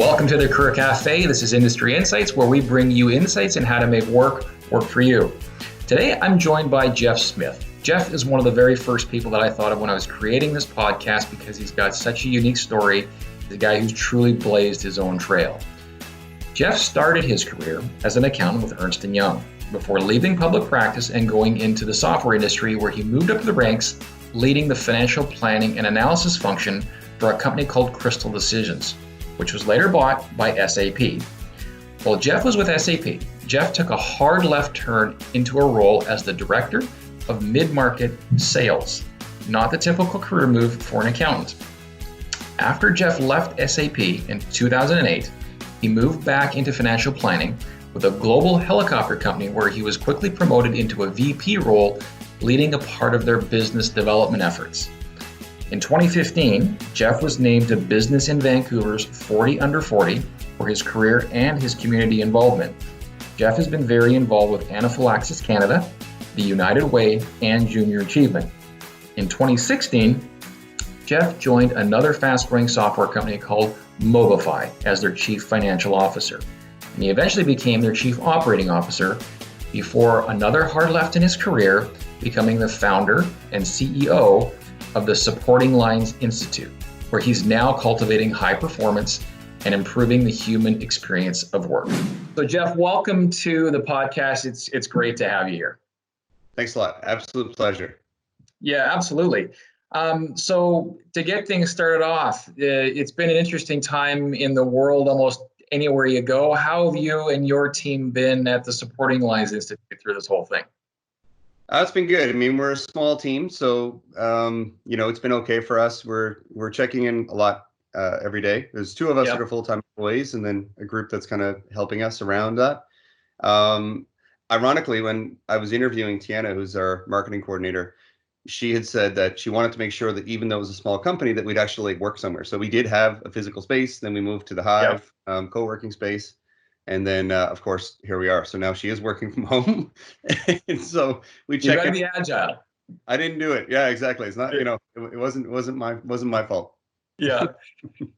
Welcome to the Career Cafe. This is Industry Insights, where we bring you insights on how to make work for you. Today, I'm joined by Jeff Smith. Jeff is one of the very first people that I thought of when I was creating this podcast because he's got such a unique story. He's a guy who's truly blazed his own trail. Jeff started his career as an accountant with Ernst & Young before leaving public practice and going into the software industry, where he moved up the ranks, leading the financial planning and analysis function for a company called Crystal Decisions, which was later bought by SAP. While Jeff was with SAP, Jeff took a hard left turn into a role as the director of mid-market sales, not the typical career move for an accountant. After Jeff left SAP in 2008, he moved back into financial planning with a global helicopter company, where he was quickly promoted into a VP role, leading a part of their business development efforts. In 2015, Jeff was named to Business in Vancouver's 40 Under 40 for his career and his community involvement. Jeff has been very involved with Anaphylaxis Canada, the United Way, and Junior Achievement. In 2016, Jeff joined another fast-growing software company called Mobify as their chief financial officer, and he eventually became their chief operating officer before another hard left in his career, becoming the founder and CEO of the Supporting Lines Institute, where he's now cultivating high performance and improving the human experience of work. So Jeff, welcome to the podcast. It's great to have you here. Thanks a lot. Absolute pleasure. Yeah, absolutely. So to get things started off, it's been an interesting time in the world almost anywhere you go. How have you and your team been at the Supporting Lines Institute through this whole thing? It's been good. I mean, we're a small team, so it's been okay for us. We're checking in a lot every day. There's two of us that are full-time employees, and then a group that's kind of helping us around that. Ironically, when I was interviewing Tiana, who's our marketing coordinator, she had said that she wanted to make sure that even though it was a small company, that we'd actually work somewhere. So we did have a physical space. Then we moved to the Hive co-working space. And then, of course, here we are. So now she is working from home. And so we check. You gotta be agile. I didn't do it. Yeah, exactly. It's not, it wasn't my fault. Yeah.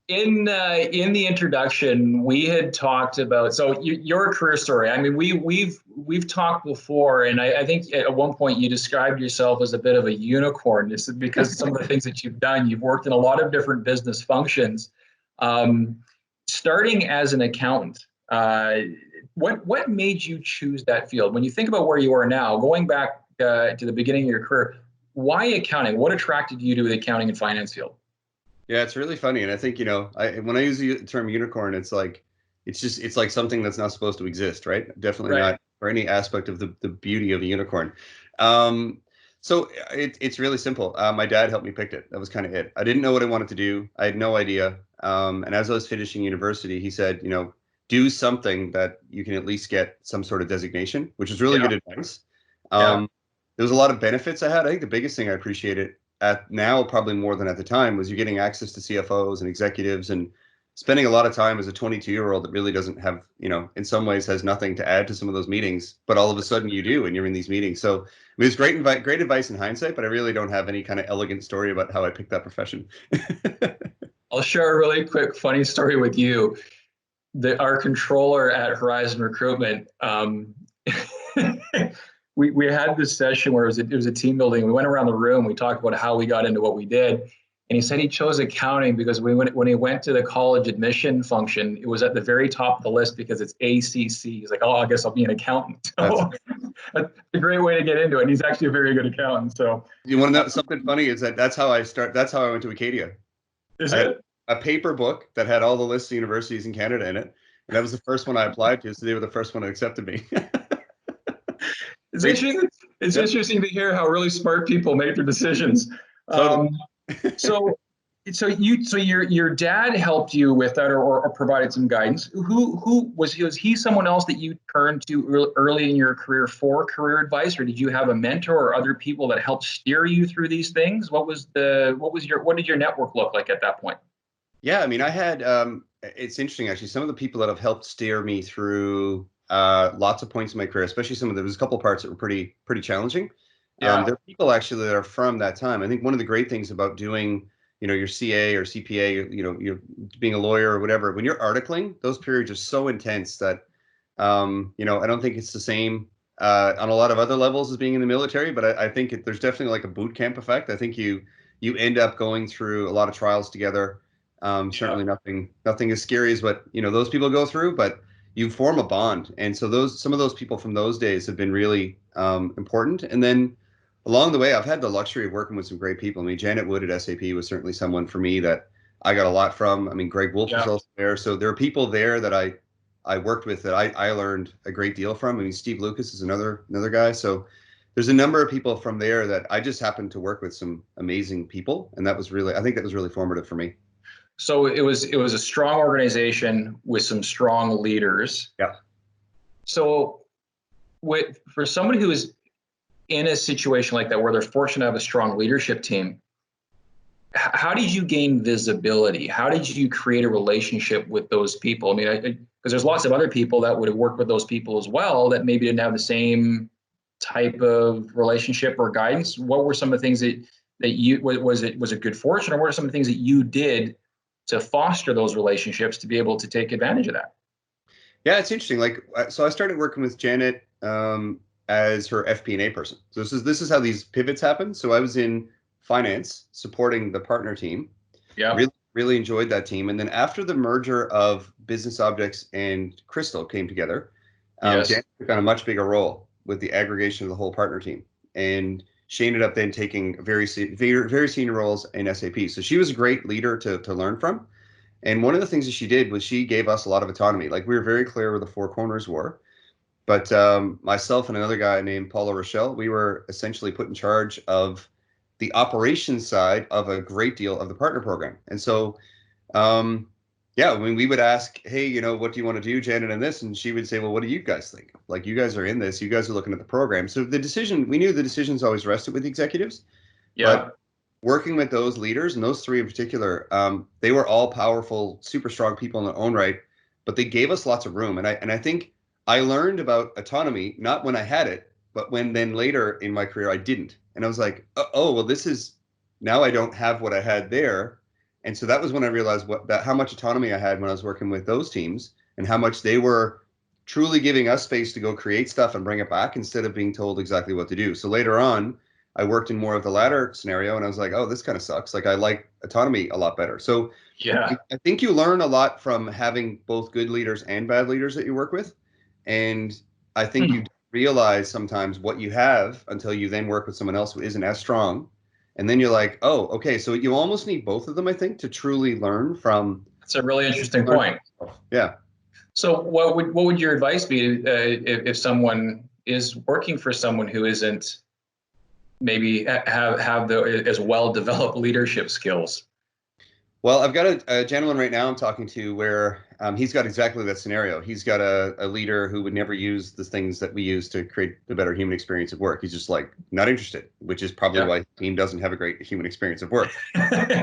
In the introduction, we had talked about, so your career story. I mean, we've talked before, and I think at one point you described yourself as a bit of a unicorn. This is because some of the things that you've done. You've worked in a lot of different business functions. Starting as an accountant, what made you choose that field? When you think about where you are now, going back to the beginning of your career, why accounting? What attracted you to the accounting and finance field? Yeah, it's really funny. And I think, when I use the term unicorn, it's like something that's not supposed to exist, right? Definitely not for any aspect of the beauty of a unicorn. So it's really simple. My dad helped me pick it. That was kind of it. I didn't know what I wanted to do. I had no idea. And as I was finishing university, he said, do something that you can at least get some sort of designation, which is really good advice. There was a lot of benefits I had. I think the biggest thing I appreciated at now, probably more than at the time, was you're getting access to CFOs and executives and spending a lot of time as a 22-year-old that really doesn't have, in some ways has nothing to add to some of those meetings, but all of a sudden you do, and you're in these meetings. So it was great advice in hindsight, but I really don't have any kind of elegant story about how I picked that profession. I'll share a really quick, funny story with you. Our controller at Horizon Recruitment, we had this session where it was a team building. We went around the room. We talked about how we got into what we did. And he said he chose accounting because when he went to the college admission function, it was at the very top of the list because it's ACC. He's like, oh, I guess I'll be an accountant. So that's a great way to get into it. And he's actually a very good accountant. So you want to know something funny? Is that's how I went to Acadia. Is it? A paper book that had all the lists of universities in Canada in it. And that was the first one I applied to. So they were the first one that accepted me. It's interesting to hear how really smart people make their decisions. So your dad helped you with that, or provided some guidance. Who was he someone else that you turned to early in your career for career advice, or did you have a mentor or other people that helped steer you through these things? What did your network look like at that point? Yeah, I mean, I had, it's interesting, actually, some of the people that have helped steer me through lots of points in my career, especially there was a couple parts that were pretty challenging. There are people actually that are from that time. I think one of the great things about doing, your CA or CPA, you're being a lawyer or whatever. When you're articling, those periods are so intense that, I don't think it's the same on a lot of other levels as being in the military, but I think there's definitely like a boot camp effect. I think you end up going through a lot of trials together. Certainly nothing as scary as what, those people go through, but you form a bond. And so some of those people from those days have been really important. And then along the way, I've had the luxury of working with some great people. I mean, Janet Wood at SAP was certainly someone for me that I got a lot from. I mean, Greg Wolf was also there. So there are people there that I worked with that I learned a great deal from. I mean, Steve Lucas is another guy. So there's a number of people from there that I just happened to work with some amazing people. And I think that was really formative for me. So it was a strong organization with some strong leaders. Yeah. So for somebody who is in a situation like that, where they're fortunate to have a strong leadership team, how did you gain visibility? How did you create a relationship with those people? I mean, because there's lots of other people that would have worked with those people as well that maybe didn't have the same type of relationship or guidance. What were some of the things that you, was it good fortune, or what are some of the things that you did to foster those relationships to be able to take advantage of that? Yeah, it's interesting. So I started working with Janet as her FP&A person. So this is how these pivots happen. So I was in finance supporting the partner team. Yeah. Really enjoyed that team. And then after the merger of Business Objects and Crystal came together, Janet took on a much bigger role with the aggregation of the whole partner team. And she ended up then taking very senior roles in SAP. So she was a great leader to learn from. And one of the things that she did was she gave us a lot of autonomy. Like, we were very clear where the four corners were. But myself and another guy named Paula Rochelle, we were essentially put in charge of the operations side of a great deal of the partner program. And so, when we would ask, hey, what do you want to do, Janet, in this? And she would say, well, what do you guys think? Like, you guys are in this, you guys are looking at the program. So we knew the decisions always rested with the executives. Yeah. But working with those leaders, and those three in particular, they were all powerful, super strong people in their own right, but they gave us lots of room. And I think I learned about autonomy, not when I had it, but when then later in my career I didn't. And I was like, well, now I don't have what I had there. And so that was when I realized how much autonomy I had when I was working with those teams, and how much they were truly giving us space to go create stuff and bring it back instead of being told exactly what to do. So later on, I worked in more of the latter scenario, and I was like, oh, this kind of sucks. Like, I like autonomy a lot better. So I think you learn a lot from having both good leaders and bad leaders that you work with. And I think you realize sometimes what you have until you then work with someone else who isn't as strong. And then you're like, oh, okay. So you almost need both of them, I think, to truly learn from. That's a really interesting point. Yeah. So what would your advice be if someone is working for someone who isn't maybe have the as well developed leadership skills? Well, I've got a gentleman right now I'm talking to where he's got exactly that scenario. He's got a leader who would never use the things that we use to create the better human experience of work. He's just like not interested, which is probably why the team doesn't have a great human experience of work.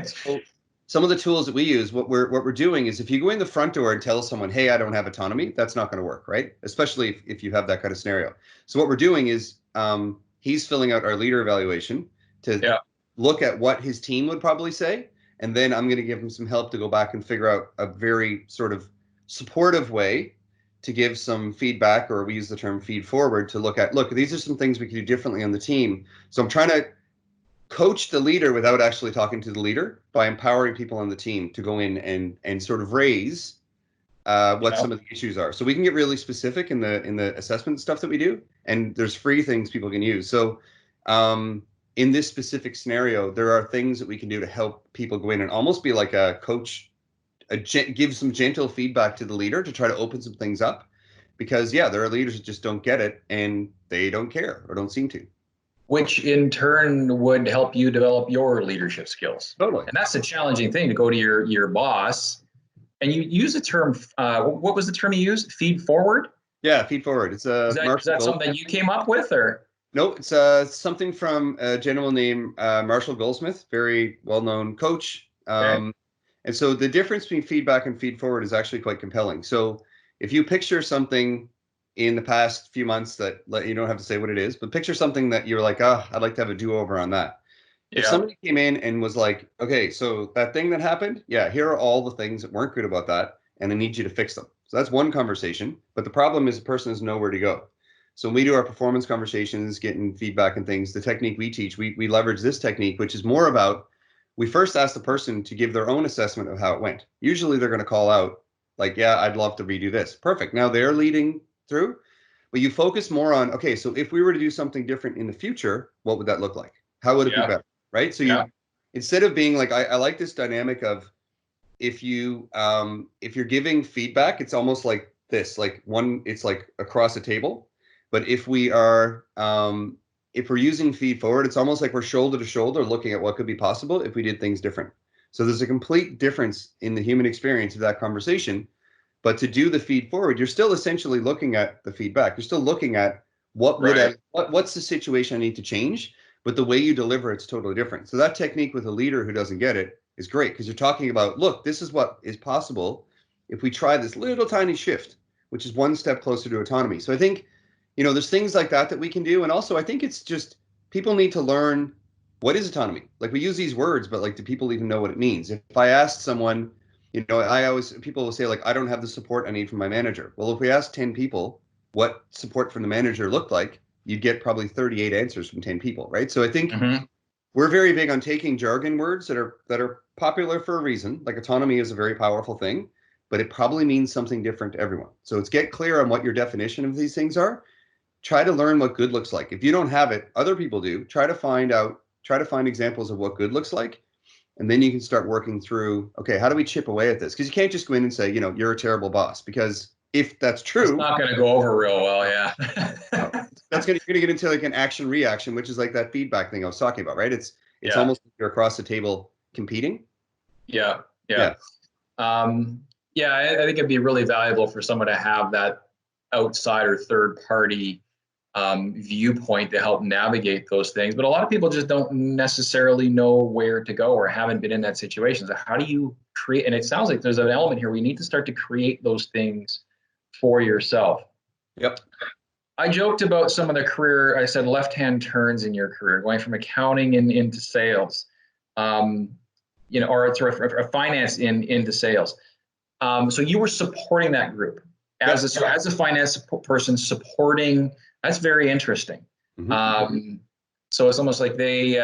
So some of the tools that we use, what we're doing is, if you go in the front door and tell someone, hey, I don't have autonomy, that's not going to work, right? Especially if you have that kind of scenario. So what we're doing is he's filling out our leader evaluation to look at what his team would probably say. And then I'm going to give him some help to go back and figure out a very sort of supportive way to give some feedback, or we use the term feed forward, to look, these are some things we could do differently on the team. So I'm trying to coach the leader without actually talking to the leader, by empowering people on the team to go in and sort of raise what some of the issues are. So we can get really specific in the assessment stuff that we do, and there's free things people can use. So in this specific scenario, there are things that we can do to help people go in and almost be like a coach, give some gentle feedback to the leader to try to open some things up. Because there are leaders that just don't get it, and they don't care or don't seem to. Which in turn would help you develop your leadership skills. Totally. And that's a challenging thing, to go to your boss. And you use the term, what was the term you used? Feed forward? Yeah, feed forward. Is that something that you came up with, or? No, it's something from a gentleman named Marshall Goldsmith, very well-known coach. And so the difference between feedback and feed forward is actually quite compelling. So if you picture something in the past few months that you don't have to say what it is, but picture something that you're like, I'd like to have a do-over on that. If Yeah. somebody came in and was like, okay, so that thing that happened, yeah, here are all the things that weren't good about that, and I need you to fix them. So that's one conversation. But the problem is the person has nowhere to go. So when we do our performance conversations, getting feedback and things, the technique we teach, we leverage this technique, which is more about we first ask the person to give their own assessment of how it went. Usually they're going to call out, like, yeah, I'd love to redo this. Perfect. Now they're leading through, but you focus more on, okay, so if we were to do something different in the future, what would that look like? How would it be Yeah. better? Right. So Yeah. you, instead of being like, I like this dynamic of if you're giving feedback, it's almost like this, like one, it's like across a table. But if we're using feed forward, it's almost like we're shoulder to shoulder looking at what could be possible if we did things different. So there's a complete difference in the human experience of that conversation. But to do the feed forward, you're still essentially looking at the feedback. You're still looking at Right. what's the situation I need to change, but the way you deliver it's totally different. So that technique with a leader who doesn't get it is great because you're talking about, look, this is what is possible if we try this little tiny shift, which is one step closer to autonomy. So I think, there's things like that we can do. And also I think it's just people need to learn what is autonomy. Like we use these words, but like do people even know what it means? If I asked someone, people will say like, I don't have the support I need from my manager. Well, if we ask 10 people what support from the manager looked like, you'd get probably 38 answers from 10 people, right? So I think Hmm. we're very big on taking jargon words that are popular for a reason. Like autonomy is a very powerful thing, but it probably means something different to everyone. So it's get clear on what your definition of these things are. Try to learn what good looks like. If you don't have it, other people do. Try to find examples of what good looks like. And then you can start working through, okay, how do we chip away at this? Because you can't just go in and say, you're a terrible boss. Because if that's That's true, not going to go over real well. Yeah. no, you're gonna get into like an action reaction, which is like that feedback thing I was talking about, right? It's Yeah. almost like you're across the table competing. Yeah. Yeah. Yeah. Yeah. I think it'd be really valuable for someone to have that outsider third party viewpoint to help navigate those things. But a lot of people just don't necessarily know where to go or haven't been in that situation. So how do you create? And it sounds like there's an element here. We need to start to create those things for yourself. Yep. I joked about some of the career, I said left-hand turns in your career, going from accounting into sales, um, or sorry, finance into sales. So you were supporting that group Yep. as a finance person supporting. That's very interesting. Mm-hmm. So it's almost like they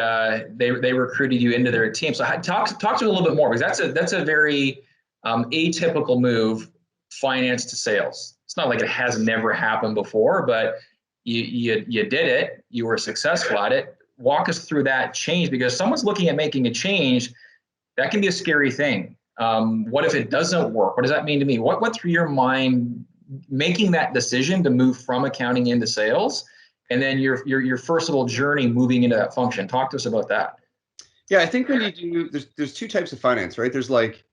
recruited you into their team. So talk to me a little bit more because that's a very atypical move, finance to sales. It's not like it has never happened before, but you did it. You were successful at it. Walk us through that change because someone's looking at making a change. That can be a scary thing. What if it doesn't work? What does that mean to me? What went through your mind making that decision to move from accounting into sales, and then your first little journey moving into that function? Talk to us about that. Yeah, I think when you do, there's two types of finance, right? There's like,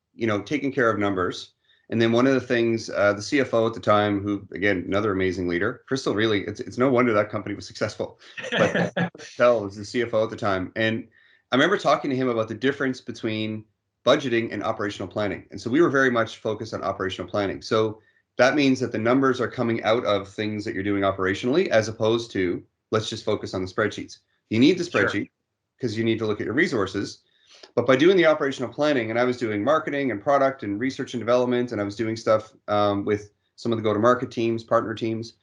taking care of numbers. And then one of the things, the CFO at the time, who again, another amazing leader, Crystal, really, it's no wonder that company was successful. But Tell was the CFO at the time. And I remember talking to him about the difference between budgeting and operational planning. And so we were very much focused on operational planning. So that means that the numbers are coming out of things that you're doing operationally, as opposed to let's just focus on the spreadsheets. You need the Sure. spreadsheet because you need to look at your resources. But by doing the operational planning, and I was doing marketing and product and research and development, and I was doing stuff with some of the go-to-market teams, partner teams.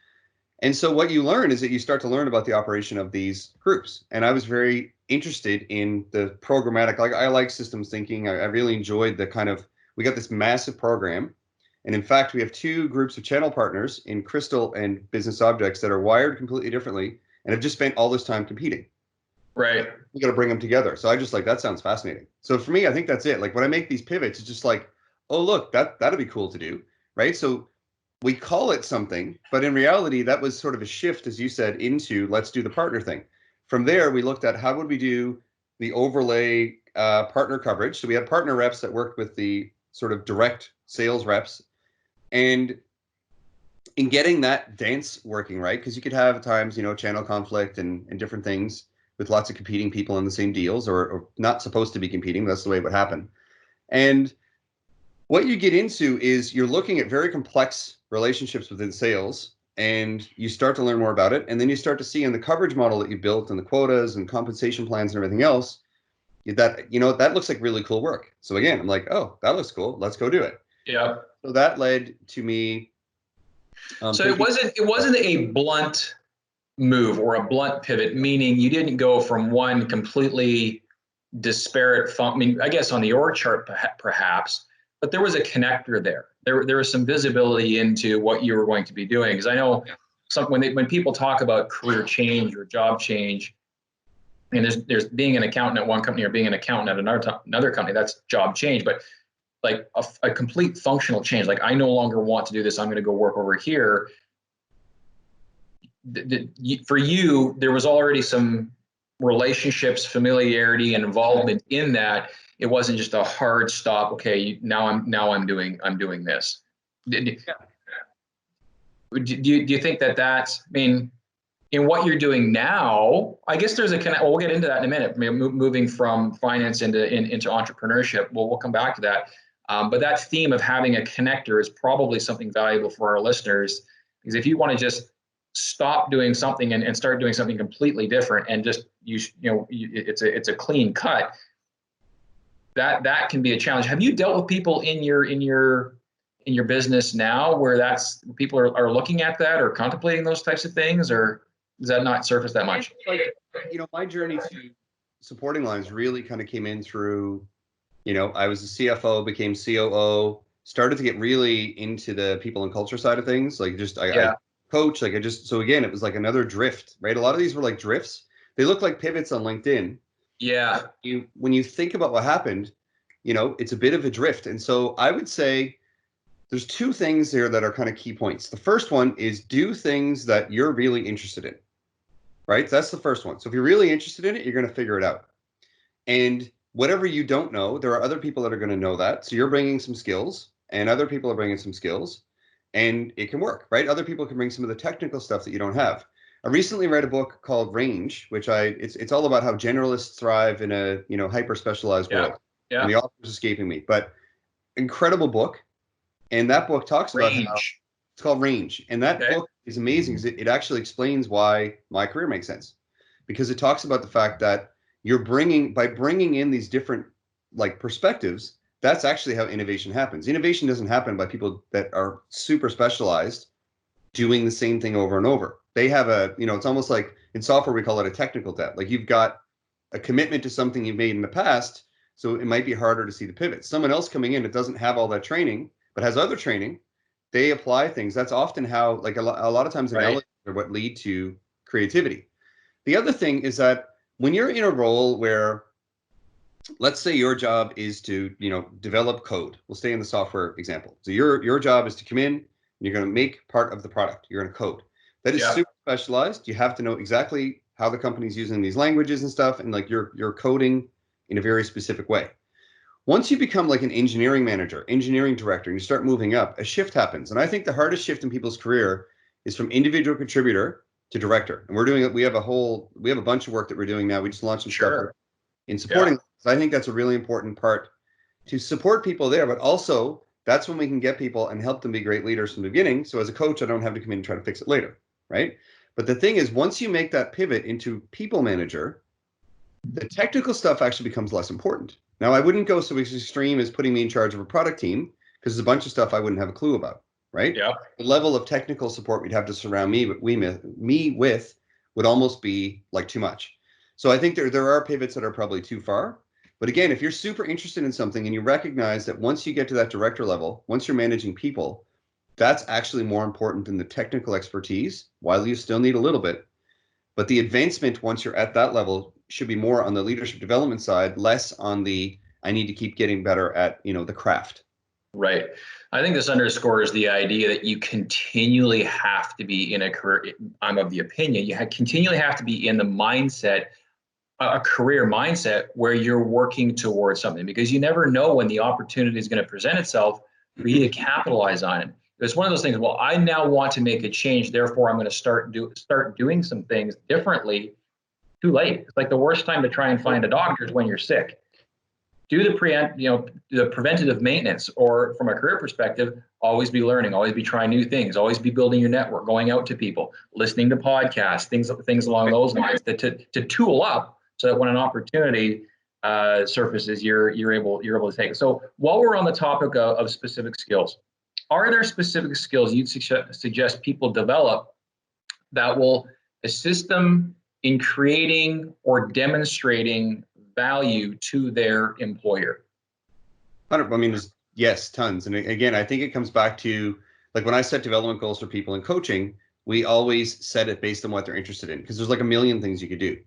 And so what you learn is that you start to learn about the operation of these groups. And I was very interested in the programmatic, like I like systems thinking. I really enjoyed the kind of, we got this massive program. And in fact, we have two groups of channel partners in Crystal and Business Objects that are wired completely differently and have just spent all this time competing. Right. We got to bring them together. So I just like, that sounds fascinating. So for me, I think that's it. Like when I make these pivots, it's just like, oh, look, that'd be cool to do. Right. So we call it something, but in reality, that was sort of a shift, as you said, into let's do the partner thing. From there, we looked at how would we do the overlay partner coverage. So we had partner reps that worked with the sort of direct sales reps. And in getting that dance working, right? Because you could have at times, channel conflict and different things with lots of competing people in the same deals or not supposed to be competing. That's the way it would happen. And what you get into is you're looking at very complex relationships within sales and you start to learn more about it. And then you start to see in the coverage model that you built and the quotas and compensation plans and everything else, that looks like really cool work. So again, I'm like, oh, that looks cool. Let's go do it. Yeah. So that led to me. So it wasn't a blunt move or a blunt pivot, meaning you didn't go from one completely disparate I mean, I guess on the org chart perhaps, but there was a connector there. There was some visibility into what you were going to be doing. Because I know when people talk about career change or job change, and there's being an accountant at one company or being an accountant at another company, that's job change. But like a complete functional change, like I no longer want to do this, I'm going to go work over here. For you, there was already some relationships, familiarity, and involvement in that. It wasn't just a hard stop. Okay, now I'm doing this. Do you think that's, I mean, in what you're doing now, I guess there's we'll get into that in a minute. Moving from finance into entrepreneurship. We'll come back to that. But that theme of having a connector is probably something valuable for our listeners, because if you want to just stop doing something and start doing something completely different and just it's a clean cut, that can be a challenge. Have you dealt with people in your business now where people are looking at that or contemplating those types of things, or does that not surface that much? Like, my journey to supporting lines really kind of came in through, I was a CFO, became COO, started to get really into the people and culture side of things. Like I coach, so again, it was like another drift, right? A lot of these were like drifts. They look like pivots on LinkedIn. Yeah. When you think about what happened, it's a bit of a drift. And so I would say there's two things there that are kind of key points. The first one is do things that you're really interested in, right? That's the first one. So if you're really interested in it, you're going to figure it out. And whatever you don't know, there are other people that are going to know that. So you're bringing some skills and other people are bringing some skills, and it can work, right? Other people can bring some of the technical stuff that you don't have. I recently read a book called Range, which it's all about how generalists thrive in a hyper specialized world. Yeah. And the author's escaping me, but incredible book. And that book talks about how it's called Range. And that book is amazing because it actually explains why my career makes sense, because it talks about the fact that by bringing in these different like perspectives, that's actually how innovation happens. Innovation doesn't happen by people that are super specialized doing the same thing over and over. They have it's almost like in software, we call it a technical debt. Like you've got a commitment to something you've made in the past, so it might be harder to see the pivot. Someone else coming in that doesn't have all that training, but has other training, they apply things. That's often how, like a lot of times, analogies are what lead to creativity. The other thing is that when you're in a role where, let's say your job is to, develop code. We'll stay in the software example. So your job is to come in and you're going to make part of the product. You're going to code. That is super specialized. You have to know exactly how the company's using these languages and stuff, and like you're coding in a very specific way. Once you become like an engineering manager, engineering director, and you start moving up, a shift happens. And I think the hardest shift in people's career is from individual contributor to director. And we have a bunch of work that we're doing now. We just launched some stuff in supporting. So I think that's a really important part to support people there, but also that's when we can get people and help them be great leaders from the beginning. So as a coach, I don't have to come in and try to fix it later, right? But the thing is, once you make that pivot into people manager, the technical stuff actually becomes less important. Now, I wouldn't go so extreme as putting me in charge of a product team, because there's a bunch of stuff I wouldn't have a clue about, right? Yeah. The level of technical support we'd have to surround me with would almost be like too much. So I think there are pivots that are probably too far. But again, if you're super interested in something and you recognize that once you get to that director level, once you're managing people, that's actually more important than the technical expertise, while you still need a little bit. But the advancement once you're at that level should be more on the leadership development side, less on the I need to keep getting better at, the craft. Right. I think this underscores the idea that you continually have to be in a career. I'm of the opinion you continually have to be in the mindset, a career mindset where you're working towards something, because you never know when the opportunity is going to present itself for you to capitalize on it. It's one of those things, well, I now want to make a change, therefore I'm going to start doing some things differently. Too late. It's like the worst time to try and find a doctor is when you're sick. Do the preventative maintenance, or from a career perspective, always be learning, always be trying new things, always be building your network, going out to people, listening to podcasts, things along those lines, to tool up so that when an opportunity surfaces you're able to take. So while we're on the topic of specific skills, are there specific skills you'd suggest people develop that will assist them in creating or demonstrating value to their employer? I mean, yes, tons. And again, I think it comes back to, like, when I set development goals for people in coaching, we always set it based on what they're interested in, because there's like a million things you could do.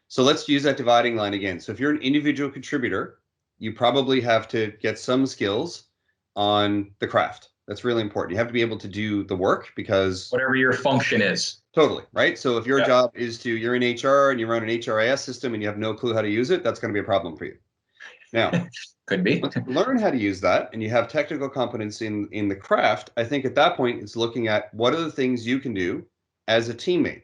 So let's use that dividing line again. So if you're an individual contributor, you probably have to get some skills on the craft. That's really important. You have to be able to do the work, because whatever your function is. Totally, right? So if your job is you're in HR and you run an HRIS system and you have no clue how to use it, that's going to be a problem for you. Now, could be. once you learn how to use that and you have technical competence in the craft, I think at that point it's looking at what are the things you can do as a teammate.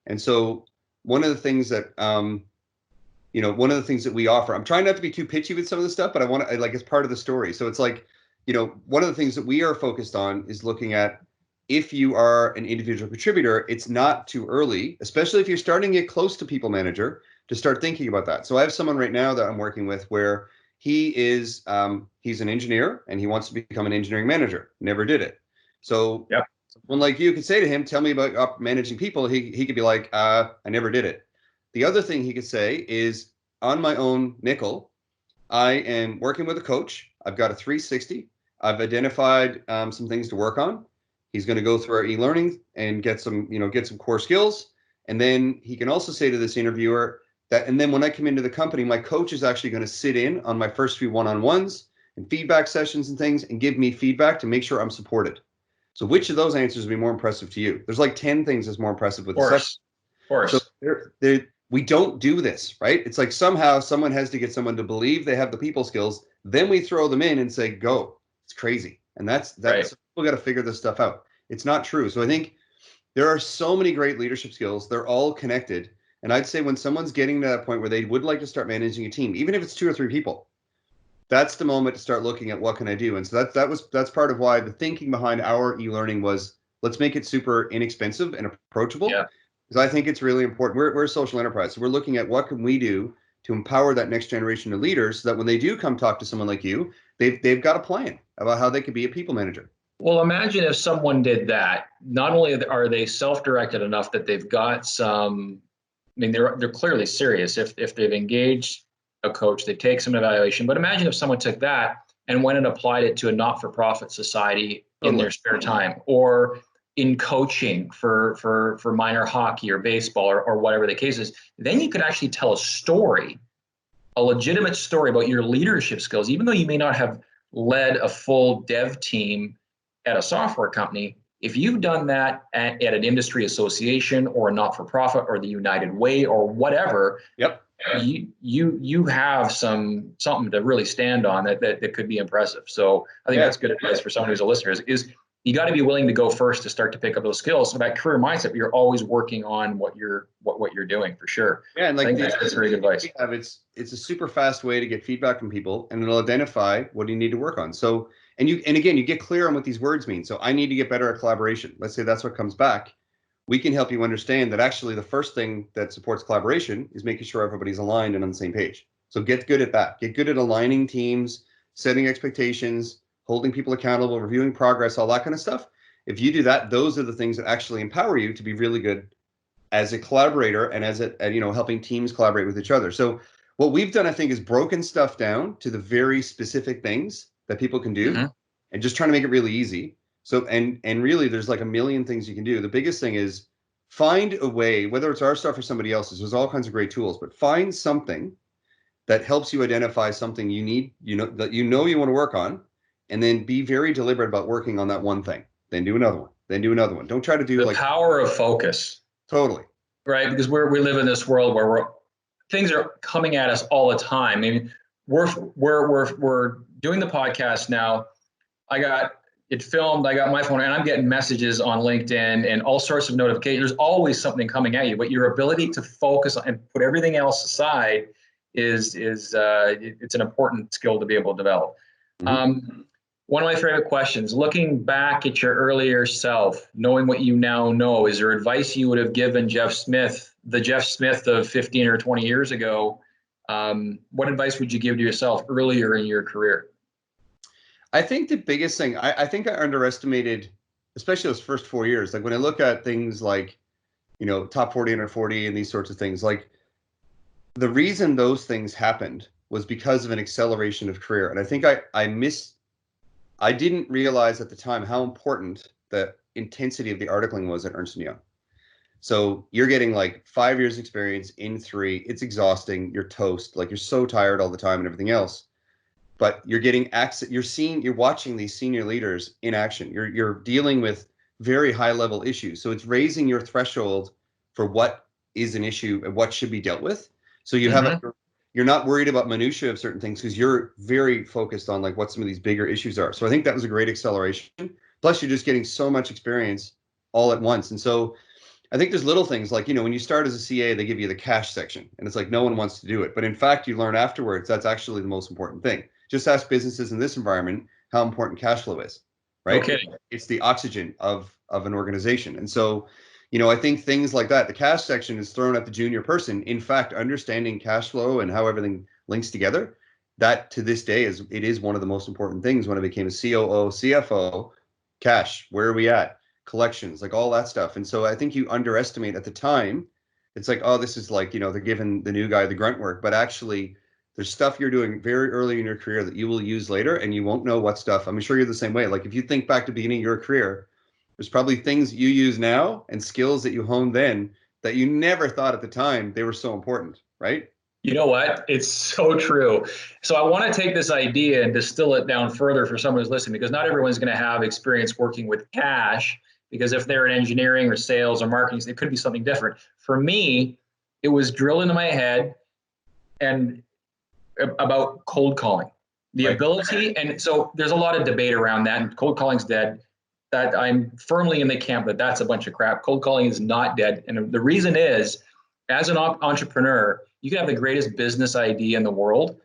And so one of the things that one of the things that we offer, I'm trying not to be too pitchy with some of the stuff, but I want to, like, it's part of the story. So it's like, one of the things that we are focused on is looking at, if you are an individual contributor, it's not too early, especially if you're starting to get close to people manager, to start thinking about that. So I have someone right now that I'm working with where he is, he's an engineer and he wants to become an engineering manager. Never did it. So someone like you could say to him, tell me about managing people. He could be like, I never did it. The other thing he could say is, on my own nickel, I am working with a coach. I've got a 360. I've identified some things to work on. He's going to go through our e-learning and get some core skills. And then he can also say to this interviewer that, and then when I come into the company, my coach is actually going to sit in on my first few one-on-ones and feedback sessions and things and give me feedback to make sure I'm supported. So which of those answers would be more impressive to you? There's like 10 things that's more impressive with the session. Of course. So we don't do this, right? It's like somehow someone has to get someone to believe they have the people skills. Then we throw them in and say, go. It's crazy. And that's right. People got to figure this stuff out. It's not true. So I think there are so many great leadership skills. They're all connected. And I'd say when someone's getting to that point where they would like to start managing a team, even if it's 2 or 3 people, that's the moment to start looking at what can I do. And so that's part of why the thinking behind our e-learning was, let's make it super inexpensive and approachable. Yeah. Because I think it's really important. We're a social enterprise. So we're looking at what can we do to empower that next generation of leaders, so that when they do come talk to someone like you, they've got a plan about how they could be a people manager. Well, imagine if someone did that. Not only are they self-directed enough that they've got some, I mean, they're clearly serious. If they've engaged a coach, they take some evaluation. But imagine if someone took that and went and applied it to a not-for-profit society in their spare time, or in coaching for minor hockey or baseball or whatever the case is. Then you could actually tell a legitimate story about your leadership skills, even though you may not have led a full dev team at a software company. If you've done that at an industry association or a not-for-profit or the United Way or whatever, you have something to really stand on that could be impressive. So I think that's good advice for someone who's a listener is you got to be willing to go first to start to pick up those skills. So that career mindset, you're always working on what you're doing, for sure. Yeah, and like I think that's very good advice. It's a super fast way to get feedback from people, and it'll identify what you need to work on. So, and again, you get clear on what these words mean. So I need to get better at collaboration. Let's say that's what comes back. We can help you understand that actually the first thing that supports collaboration is making sure everybody's aligned and on the same page. So get good at that. Get good at aligning teams, setting expectations, holding people accountable, reviewing progress, all that kind of stuff. If you do that, those are the things that actually empower you to be really good as a collaborator and as helping teams collaborate with each other. So what we've done, I think, is broken stuff down to the very specific things that people can do, and just trying to make it really easy. So, and really there's like a million things you can do. The biggest thing is find a way, whether it's our stuff or somebody else's, there's all kinds of great tools, but find something that helps you identify something you need, that you want to work on, and then be very deliberate about working on that one thing. Then do another one. Then do another one. Don't try to do the power of focus. Totally. Right, because we live in this world where things are coming at us all the time. I mean, we're doing the podcast now. I got it filmed. I got my phone, and I'm getting messages on LinkedIn and all sorts of notifications. There's always something coming at you, but your ability to focus and put everything else aside is it's an important skill to be able to develop. One of my favorite questions, looking back at your earlier self, knowing what you now know, is there advice you would have given Jeff Smith, the Jeff Smith of 15 or 20 years ago, What advice would you give to yourself earlier in your career? I think the biggest thing, I think I underestimated, especially those first 4 years. Like when I look at things like, top 40 under 40 and these sorts of things, like the reason those things happened was because of an acceleration of career. And I think I didn't realize at the time how important the intensity of the articling was at Ernst & Young. So you're getting like 5 years experience in 3. It's exhausting. You're toast. Like you're so tired all the time and everything else. But you're getting access. You're watching these senior leaders in action. You're dealing with very high level issues. So it's raising your threshold for what is an issue and what should be dealt with. So you're not worried about minutia of certain things because you're very focused on like what some of these bigger issues are. So I think that was a great acceleration. Plus, you're just getting so much experience all at once. And so I think there's little things like, when you start as a CA, they give you the cash section and it's like no one wants to do it. But in fact, you learn afterwards that's actually the most important thing. Just ask businesses in this environment how important cash flow is, right? Okay. It's the oxygen of an organization. And so, I think things like that, the cash section is thrown at the junior person. In fact, understanding cash flow and how everything links together, that to this day is one of the most important things. When I became a COO, CFO, cash, where are we at? Collections, like all that stuff. And so I think you underestimate at the time. It's like, oh, this is like, they're giving the new guy the grunt work, but actually there's stuff you're doing very early in your career that you will use later and you won't know what stuff. I'm sure you're the same way. Like if you think back to the beginning of your career, there's probably things you use now and skills that you honed then that you never thought at the time they were so important, right? You know what? It's so true. So I want to take this idea and distill it down further for someone who's listening, because not everyone's going to have experience working with cash, because if they're in engineering or sales or marketing, it could be something different. For me, it was drilled into my head and about cold calling, the ability. And so there's a lot of debate around that, and cold calling's dead. That I'm firmly in the camp that that's a bunch of crap. Cold calling is not dead. And the reason is, as an entrepreneur, you can have the greatest business idea in the world,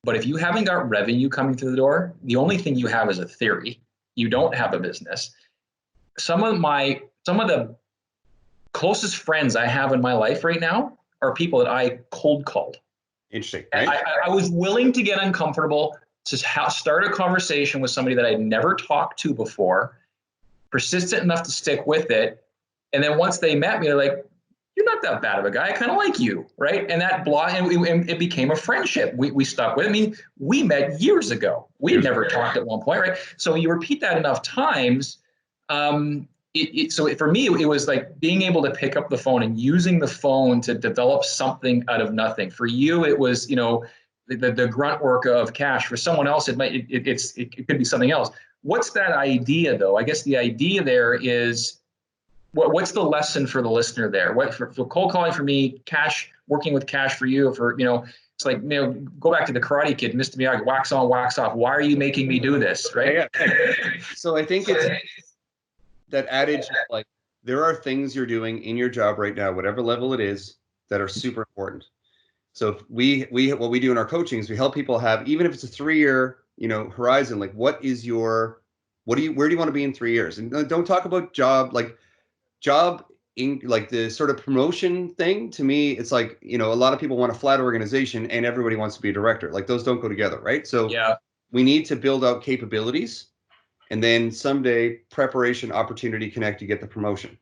but if you haven't got revenue coming through the door, the only thing you have is a theory. You don't have a business. Some of the closest friends I have in my life right now are people that I cold called. Interesting. Right? I was willing to get uncomfortable to start a conversation with somebody that I'd never talked to before, persistent enough to stick with it. And then once they met me, they're like, you're not that bad of a guy. I kind of like you, right? And that and it became a friendship. We stuck with it. I mean, we met years ago. We had never talked at one point, right? So you repeat that enough times. So for me, it was like being able to pick up the phone and using the phone to develop something out of nothing. For you, it was, the grunt work of cash. For someone else, it could be something else. What's that idea, though? I guess the idea there is, what's the lesson for the listener there? What for cold calling for me, cash, working with cash for you, it's like, go back to the Karate Kid, Mr. Miyagi, wax on, wax off. Why are you making me do this, right? Yeah. So I think it's that adage, like there are things you're doing in your job right now, whatever level it is, that are super important. So if what we do in our coaching is we help people have, even if it's a 3-year, horizon, like where do you want to be in 3 years? And don't talk about job in like the sort of promotion thing. To me, it's like, a lot of people want a flat organization and everybody wants to be a director. Like those don't go together, right? So yeah, we need to build out capabilities, and then someday preparation, opportunity, connect, you get the promotion.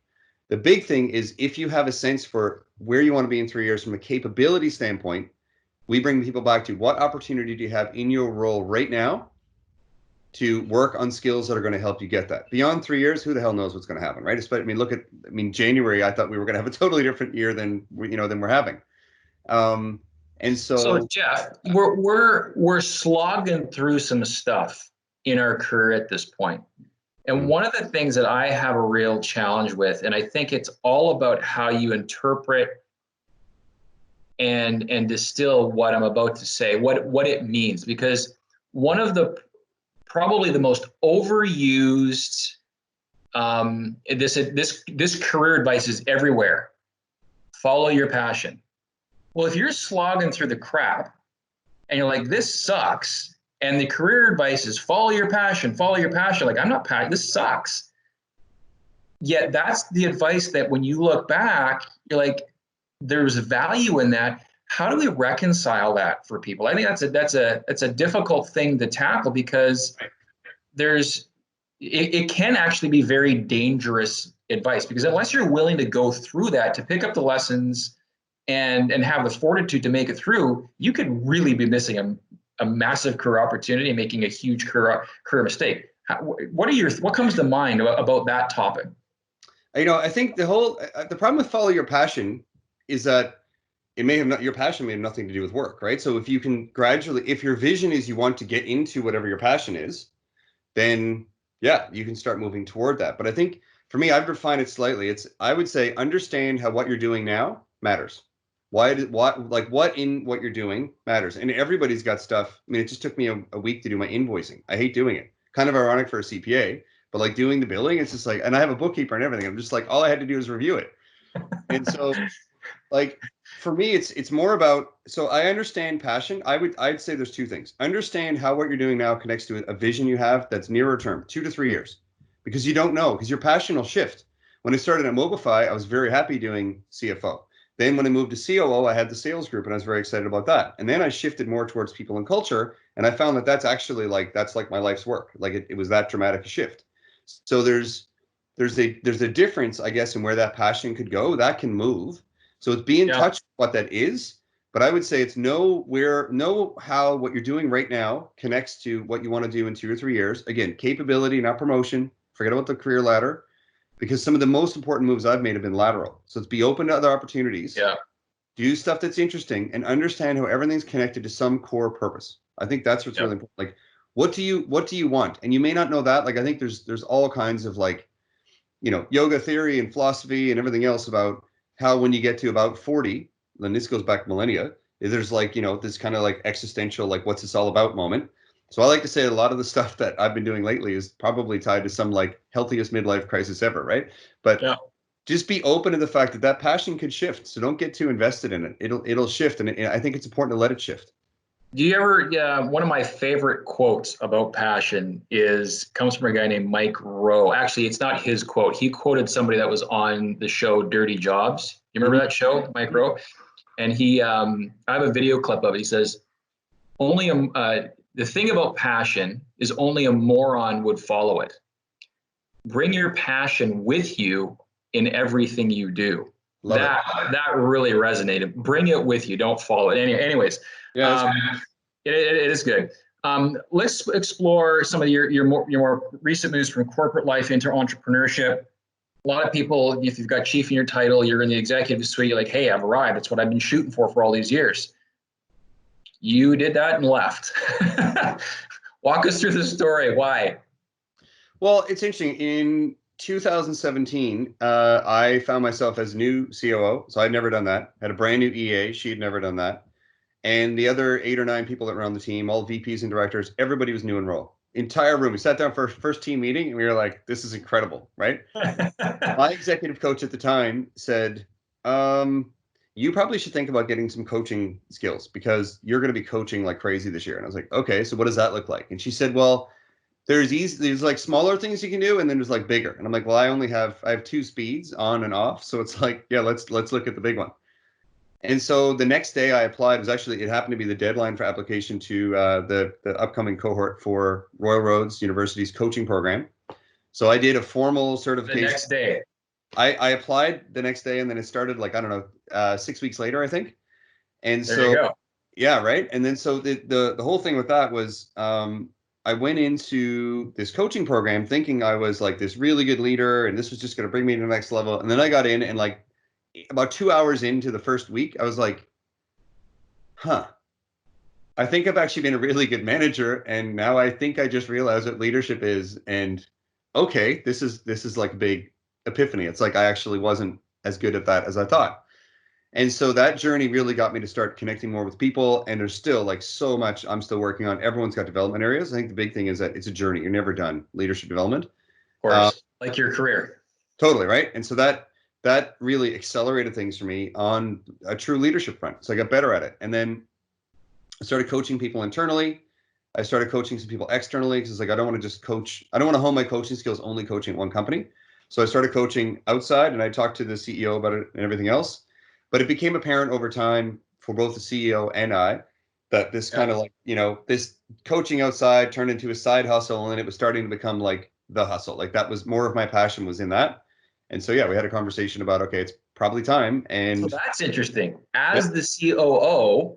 The big thing is if you have a sense for where you want to be in 3 years from a capability standpoint, we bring people back to what opportunity do you have in your role right now to work on skills that are going to help you get that. Beyond 3 years, who the hell knows what's going to happen, right? January, I thought we were going to have a totally different year than we're having. And so Jeff, we're slogging through some stuff in our career at this point. And one of the things that I have a real challenge with, and I think it's all about how you interpret and distill what I'm about to say, what it means, because one of the probably the most overused, this career advice is everywhere. Follow your passion. Well, if you're slogging through the crap and you're like, this sucks, and the career advice is follow your passion, like, I'm not passionate, this sucks. Yet that's the advice that when you look back, you're like, there's value in that. how do we reconcile that for people? I think that's a difficult thing to tackle because it can actually be very dangerous advice, because unless you're willing to go through that, to pick up the lessons and have the fortitude to make it through, you could really be missing a massive career opportunity and making a huge career mistake. What comes to mind about that topic? I think the problem with follow your passion is that your passion may have nothing to do with work, right? So if you can gradually, if your vision is you want to get into whatever your passion is, then yeah, you can start moving toward that. But I think for me, I've refined it slightly. I would say, understand how what you're doing now matters. What in what you're doing matters. And everybody's got stuff. I mean, it just took me a week to do my invoicing. I hate doing it. Kind of ironic for a CPA, but like doing the billing, it's just like, and I have a bookkeeper and everything. I'm just like, all I had to do is review it. And so like for me, it's more about, so I understand passion. I'd say there's two things. Understand how what you're doing now connects to a vision you have that's nearer term, 2 to 3 years, because you don't know, because your passion will shift. When I started at Mobify, I was very happy doing CFO. Then when I moved to COO, I had the sales group and I was very excited about that. And then I shifted more towards people and culture. And I found that that's actually that's like my life's work. Like it was that dramatic a shift. So there's a difference, I guess, in where that passion could go. That can move. So it's be in touch with what that is. But I would say it's know how what you're doing right now connects to what you want to do in 2 or 3 years. Again, capability, not promotion. Forget about the career ladder, because some of the most important moves I've made have been lateral. So it's be open to other opportunities. Yeah. Do stuff that's interesting and understand how everything's connected to some core purpose. I think that's what's really important. Like, what do you want? And you may not know that. Like, I think there's all kinds of yoga theory and philosophy and everything else about how when you get to about 40, then this goes back millennia, there's this kind of like existential, like, what's this all about moment. So I like to say a lot of the stuff that I've been doing lately is probably tied to some like healthiest midlife crisis ever, right? But just be open to the fact that passion could shift. So don't get too invested in it. It'll shift, and I think it's important to let it shift. Do you ever? Yeah, one of my favorite quotes about passion comes from a guy named Mike Rowe. Actually, it's not his quote. He quoted somebody that was on the show Dirty Jobs. You remember that show, Mike Rowe? And I have a video clip of it. He says, the thing about passion is only a moron would follow it. Bring your passion with you in everything you do. That really resonated. Bring it with you. Don't follow it. Anyways, it is good. Let's explore some of your more recent moves from corporate life into entrepreneurship. A lot of people, if you've got chief in your title, you're in the executive suite, you're like, hey, I've arrived. That's what I've been shooting for all these years. You did that and left. Walk us through the story. Why? Well, it's interesting. In 2017, I found myself as new COO. So I'd never done that. Had a brand new EA. She had never done that. And the other 8 or 9 people that were on the team, all VPs and directors, everybody was new in role. Entire room. We sat down for our first team meeting and we were like, this is incredible, right? My executive coach at the time said, you probably should think about getting some coaching skills because you're going to be coaching like crazy this year. And I was like, okay, so what does that look like? And she said, well, there's like smaller things you can do, and then there's like bigger. And I'm like, well, I have 2 speeds, on and off. So it's like, yeah, let's look at the big one. And so the next day I applied. It happened to be the deadline for application to the upcoming cohort for Royal Roads University's coaching program. So I did a formal certification. The next day. I applied the next day, and then it started 6 weeks later, I think. And there you go. Yeah, right. And then so the whole thing with that was I went into this coaching program thinking I was like this really good leader, and this was just going to bring me to the next level. And then I got in, and like about 2 hours into the first week, I was like, I think I've actually been a really good manager, and now I think I just realized what leadership is. And okay, this is like a big epiphany. It's like I actually wasn't as good at that as I thought. And so that journey really got me to start connecting more with people. And there's still like so much I'm still working on. Everyone's got development areas. I think the big thing is that it's a journey. You're never done leadership development. Of course, like your career. Totally, right? And so that really accelerated things for me on a true leadership front. So I got better at it. And then I started coaching people internally. I started coaching some people externally because it's like I don't want to just coach. I don't want to hone my coaching skills only coaching at one company. So I started coaching outside, and I talked to the CEO about it and everything else. But it became apparent over time for both the CEO and I, that this Yeah. kind of like, this coaching outside turned into a side hustle, and it was starting to become like the hustle. Like that was more of my passion was in that. And so, yeah, we had a conversation about, okay, it's probably time. So And that's interesting. yeah, As the COO,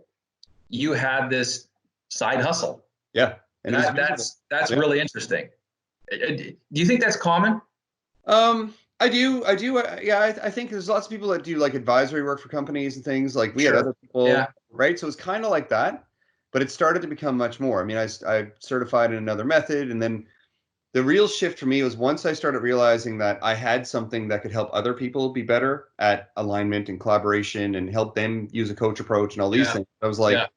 you had this side hustle. yeah. And it was That visible. that's Yeah. really interesting. Do you think that's common? I do. Yeah, I think there's lots of people that do like advisory work for companies and things. Like we had Sure. other people, Yeah. right? So it's kind of like that, but it started to become much more. I mean, I certified in another method, and then the real shift for me was once I started realizing that I had something that could help other people be better at alignment and collaboration and help them use a coach approach and all these Yeah. things. I was like, Yeah.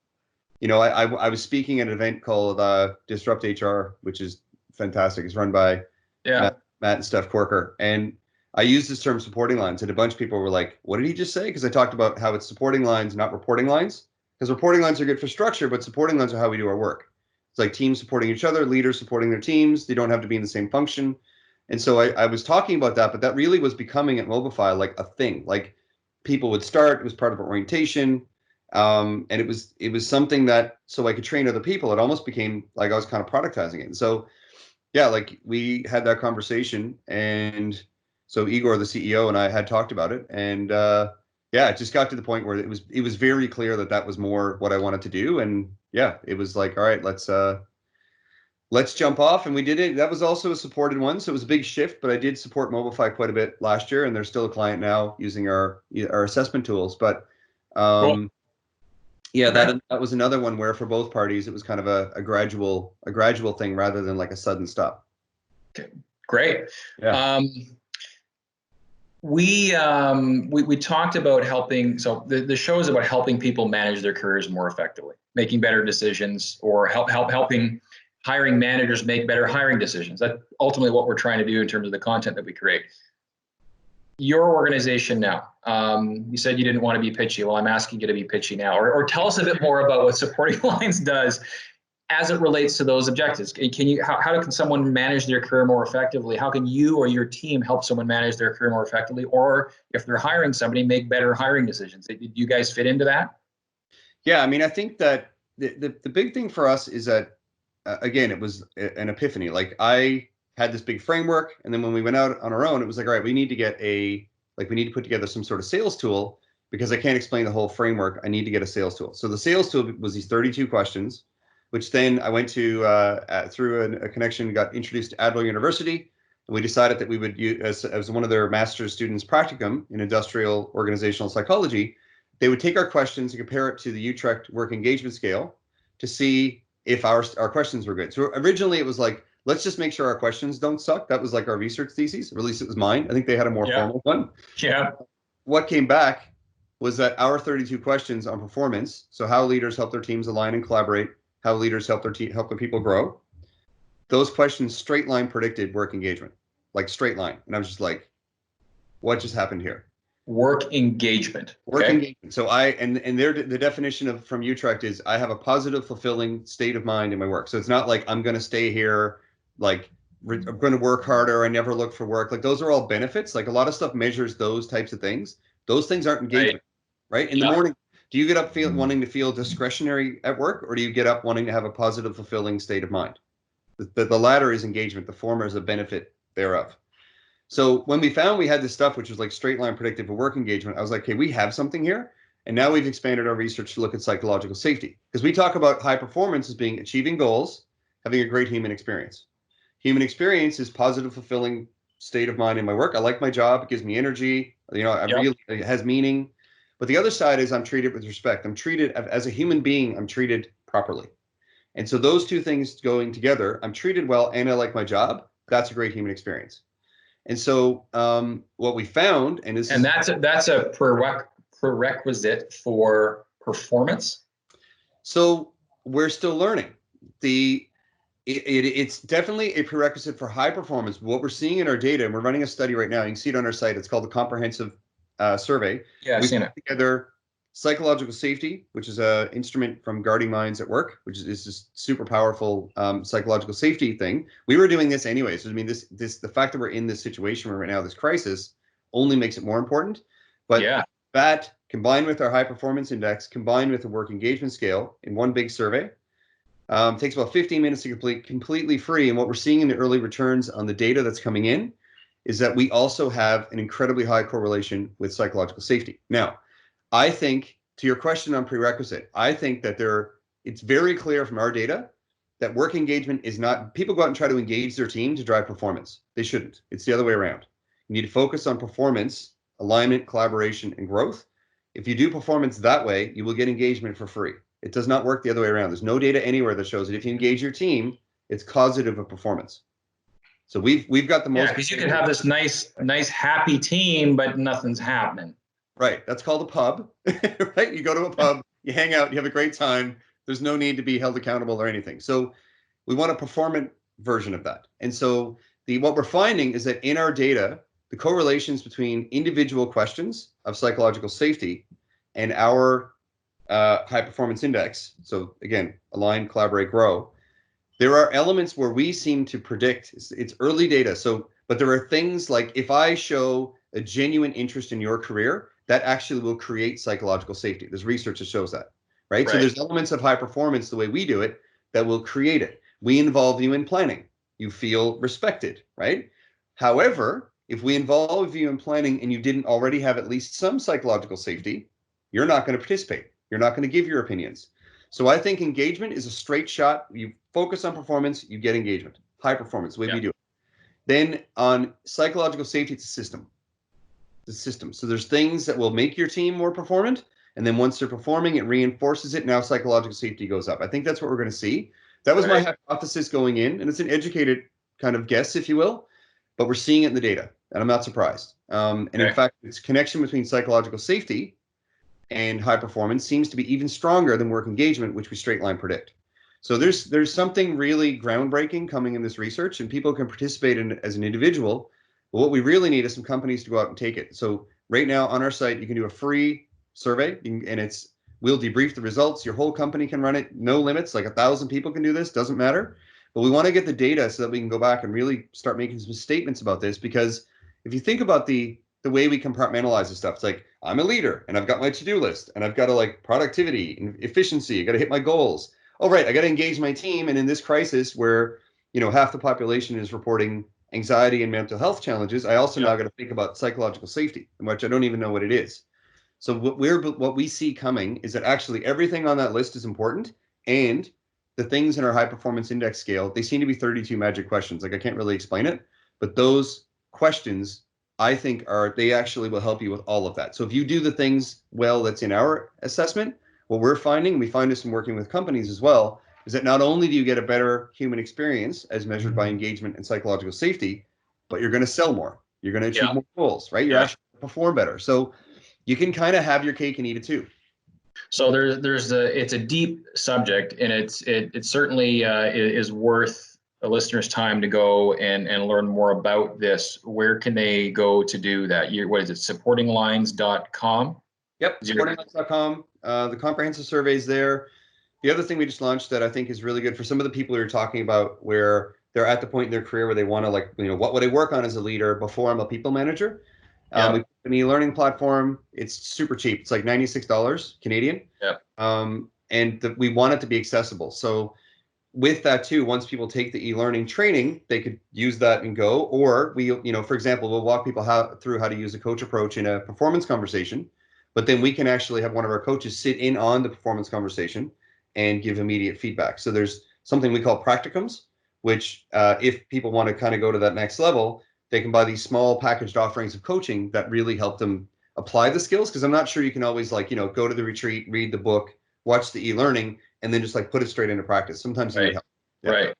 I was speaking at an event called Disrupt HR, which is fantastic. It's run by Yeah. Matt and Steph Corker. And I used this term supporting lines, and a bunch of people were like, what did he just say? Because I talked about how it's supporting lines, not reporting lines. Because reporting lines are good for structure, but supporting lines are how we do our work. It's like teams supporting each other, leaders supporting their teams. They don't have to be in the same function. And so I was talking about that, but that really was becoming at Mobify like a thing. Like people would start, it was part of orientation. And it was something that so I could train other people. It almost became like I was kind of productizing it. And so yeah, like we had that conversation, and so Igor, the CEO, and I had talked about it, and yeah, it just got to the point where it was very clear that that was more what I wanted to do, and yeah, it was like, all right, let's jump off, and we did it. That was also a supported one, so it was a big shift, but I did support Mobify quite a bit last year, and they're still a client now using our assessment tools, but Cool. yeah, Okay. that was another one where for both parties it was kind of a gradual thing rather than like a sudden stop. Okay. Great. Yeah. Um, we talked about helping. So the show is about helping people manage their careers more effectively, making better decisions, or helping hiring managers make better hiring decisions. That's ultimately what we're trying to do in terms of the content that we create. Your organization now, you said you didn't want to be pitchy. Well, I'm asking you to be pitchy now, or tell us a bit more about what Supporting Lines does as it relates to those objectives. Can you, how can someone manage their career more effectively? How can you or your team help someone manage their career more effectively? Or if they're hiring somebody, make better hiring decisions? Do you guys fit into that? Yeah, I mean, I think that the big thing for us is that again, it was an epiphany. Like I had this big framework, and then when we went out on our own, it was like, all right, we need to put together some sort of sales tool because I can't explain the whole framework. I need to get a sales tool. So the sales tool was these 32 questions, which then I went to through a connection, got introduced to Adler University, and we decided that we would use as one of their master's students practicum in industrial organizational psychology. They would take our questions and compare it to the Utrecht work engagement scale to see if our questions were good. So originally it was like, let's just make sure our questions don't suck. That was like our research thesis, or at least it was mine. I think they had a more Yeah. formal one. Yeah. What came back was that our 32 questions on performance, so how leaders help their teams align and collaborate, how leaders help their people grow, those questions straight line predicted work engagement, like straight line. And I was just like, what just happened here? Work engagement. Work Okay. engagement. So the definition of from Utrecht is I have a positive, fulfilling state of mind in my work. So it's not like I'm going to stay here, like I'm going to work harder. I never look for work. Like those are all benefits. Like a lot of stuff measures those types of things. Those things aren't Right. engagement, right? In the Yeah. morning, do you get up wanting to feel discretionary at work, or do you get up wanting to have a positive, fulfilling state of mind? The latter is engagement. The former is a benefit thereof. So when we found we had this stuff, which was like straight line predictive of work engagement, I was like, okay, we have something here. And now we've expanded our research to look at psychological safety, because we talk about high performance as being achieving goals, having a great human experience. Human experience is positive, fulfilling state of mind in my work. I like my job. It gives me energy. Yep. It has meaning. But the other side is I'm treated with respect. I'm treated as a human being. I'm treated properly. And so those two things going together, I'm treated well and I like my job. That's a great human experience. And so what we found, and this And is that's a prerequisite for performance. so we're still learning. It's definitely a prerequisite for high performance. What we're seeing in our data, and we're running a study right now. You can see it on our site. It's called the Comprehensive Survey. Yeah, I've We seen put it. together psychological safety, which is an instrument from Guarding Minds at Work, which is just super powerful psychological safety thing. We were doing this anyways. So, I mean, the fact that we're in this situation right now, this crisis, only makes it more important. But Yeah. That combined with our high performance index, combined with the work engagement scale in one big survey, takes about 15 minutes to complete, completely free. And what we're seeing in the early returns on the data that's coming in is that we also have an incredibly high correlation with psychological safety. Now, I think, to your question on prerequisite, I think that it's very clear from our data that work engagement is not, people go out and try to engage their team to drive performance. They shouldn't. It's the other way around. You need to focus on performance, alignment, collaboration, and growth. If you do performance that way, you will get engagement for free. It does not work the other way around. There's no data anywhere that shows that if you engage your team, it's causative of performance. So we've got the most. Yeah, because you can have this nice, happy team, but nothing's happening. Right. That's called a pub, right? You go to a pub, you hang out, you have a great time. There's no need to be held accountable or anything. So we want a performant version of that. And so what we're finding is that in our data, the correlations between individual questions of psychological safety and our high performance index. So again, align, collaborate, grow. There are elements where we seem to predict, it's early data. So, but there are things like if I show a genuine interest in your career, that actually will create psychological safety. There's research that shows that, right? So there's elements of high performance, the way we do it, that will create it. We involve you in planning. You feel respected, right? However, if we involve you in planning and you didn't already have at least some psychological safety, you're not going to participate. You're not going to give your opinions. So I think engagement is a straight shot. You focus on performance, you get engagement. High performance, the way we do it. Then on psychological safety, it's a system. The system. So there's things that will make your team more performant. And then once they're performing, it reinforces it. Now psychological safety goes up. I think that's what we're going to see. That was my hypothesis going in. And it's an educated kind of guess, if you will. But we're seeing it in the data. And I'm not surprised. In fact, its connection between psychological safety and high performance seems to be even stronger than work engagement, which we straight line predict. So there's something really groundbreaking coming in this research, and people can participate in it as an individual. But what we really need is some companies to go out and take it. So right now on our site, you can do a free survey, and we'll debrief the results. Your whole company can run it, no limits. Like 1,000 people can do this, doesn't matter. But we want to get the data so that we can go back and really start making some statements about this. Because if you think about the way we compartmentalize this stuff, it's like I'm a leader and I've got my to-do list and I've got to like productivity and efficiency. I got to hit my goals. Oh, right. I got to engage my team. And in this crisis where, half the population is reporting anxiety and mental health challenges, I also now got to think about psychological safety, which I don't even know what it is. So what we see coming is that actually everything on that list is important, and the things in our high performance index scale, they seem to be 32 magic questions. Like I can't really explain it, but those questions I think they actually will help you with all of that. So if you do the things well that's in our assessment, what we're finding, we find this in working with companies as well, is that not only do you get a better human experience as measured by engagement and psychological safety, but you're going to sell more. You're going to achieve more goals, right? You're actually going to perform better. So you can kind of have your cake and eat it too. So it's a deep subject, and it certainly is worth a listener's time to go and learn more about this. Where can they go to do that? What is it? Supportinglines.com? Yep, supportinglines.com. The comprehensive survey is there. The other thing we just launched that I think is really good for some of the people you're talking about, where they're at the point in their career where they want to what would I work on as a leader before I'm a people manager? We put an e-learning platform. It's super cheap. It's like $96 Canadian. We want it to be accessible. So with that too, once people take the e-learning training, they could use that and go. Or we, for example, we'll walk people through how to use a coach approach in a performance conversation. But then we can actually have one of our coaches sit in on the performance conversation and give immediate feedback. So there's something we call practicums, which if people want to kind of go to that next level, they can buy these small packaged offerings of coaching that really help them apply the skills. Because I'm not sure you can always go to the retreat, read the book, watch the e-learning, and then just put it straight into practice. Sometimes you need help. Right.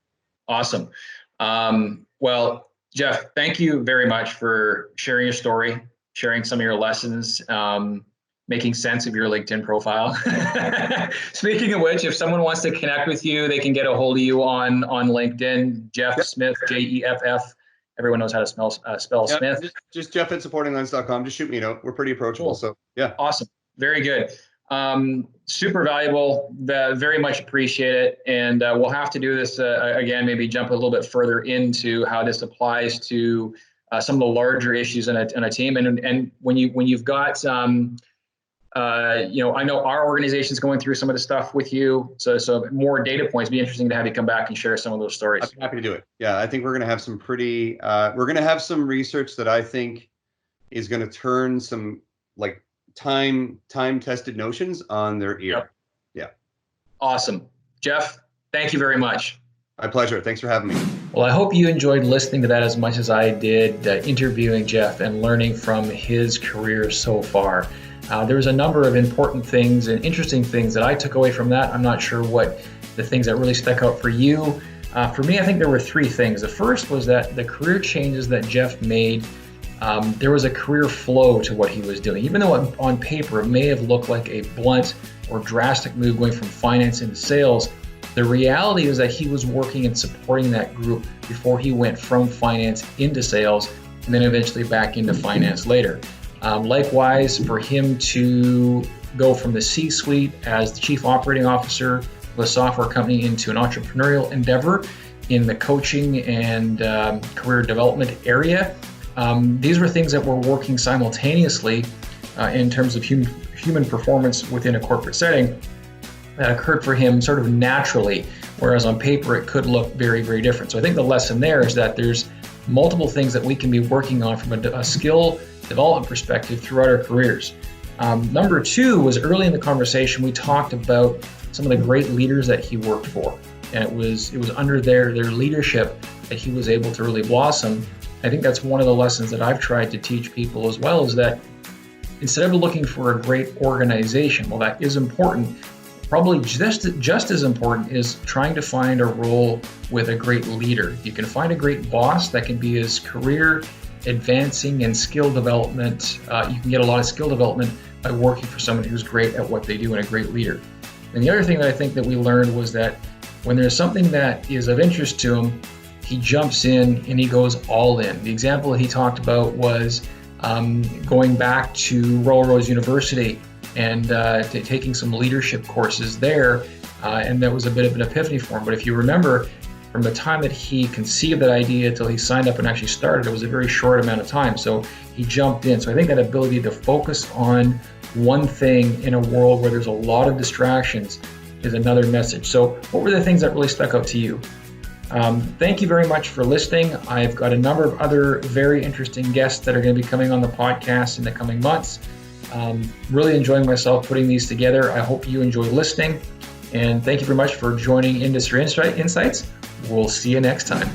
Awesome. Well, Jeff, thank you very much for sharing your story, sharing some of your lessons, making sense of your LinkedIn profile. Speaking of which, if someone wants to connect with you, they can get a hold of you on LinkedIn, Jeff Smith, Jeff. Everyone knows how to spell Smith. Just Jeff at supportinglines.com. Just shoot me a note. We're pretty approachable. Cool. So yeah. Awesome. Very good. Super valuable. Very much appreciate it. And we'll have to do this again, maybe jump a little bit further into how this applies to some of the larger issues in a team. And when you've got I know our organization is going through some of the stuff with you. So more data points. Be interesting to have you come back and share some of those stories. I'm happy to do it. Yeah, I think we're going to have some we're going to have some research that I think is going to turn some like time tested notions on their ear. Yep. Yeah. Awesome. Jeff, thank you very much. My pleasure. Thanks for having me. Well, I hope you enjoyed listening to that as much as I did interviewing Jeff and learning from his career so far. There was a number of important things and interesting things that I took away from that. I'm not sure what the things that really stuck out for you. For me, I think there were three things. The first was that the career changes that Jeff made, there was a career flow to what he was doing. Even though on paper it may have looked like a blunt or drastic move going from finance into sales, the reality is that he was working and supporting that group before he went from finance into sales and then eventually back into finance later. Likewise, for him to go from the C-suite as the chief operating officer of a software company into an entrepreneurial endeavor in the coaching and career development area, these were things that were working simultaneously in terms of human performance within a corporate setting that occurred for him sort of naturally, whereas on paper it could look very, very different. So I think the lesson there is that there's multiple things that we can be working on from a skill development perspective throughout our careers. Number two was early in the conversation, we talked about some of the great leaders that he worked for. And it was under their leadership that he was able to really blossom. I think that's one of the lessons that I've tried to teach people as well, is that instead of looking for a great organization, well, that is important. Probably just as important is trying to find a role with a great leader. You can find a great boss that can be his career advancing and skill development. You can get a lot of skill development by working for someone who's great at what they do and a great leader. And the other thing that I think that we learned was that when there's something that is of interest to him, he jumps in and he goes all in. The example that he talked about was going back to Rowe University and taking some leadership courses there, and that was a bit of an epiphany for him. But if you remember, from the time that he conceived that idea till he signed up and actually started, it was a very short amount of time. So he jumped in. So I think that ability to focus on one thing in a world where there's a lot of distractions is another message. So what were the things that really stuck out to you? Thank you very much for listening. I've got a number of other very interesting guests that are going to be coming on the podcast in the coming months. Really enjoying myself putting these together. I hope you enjoy listening. And thank you very much for joining Industry Insights. We'll see you next time.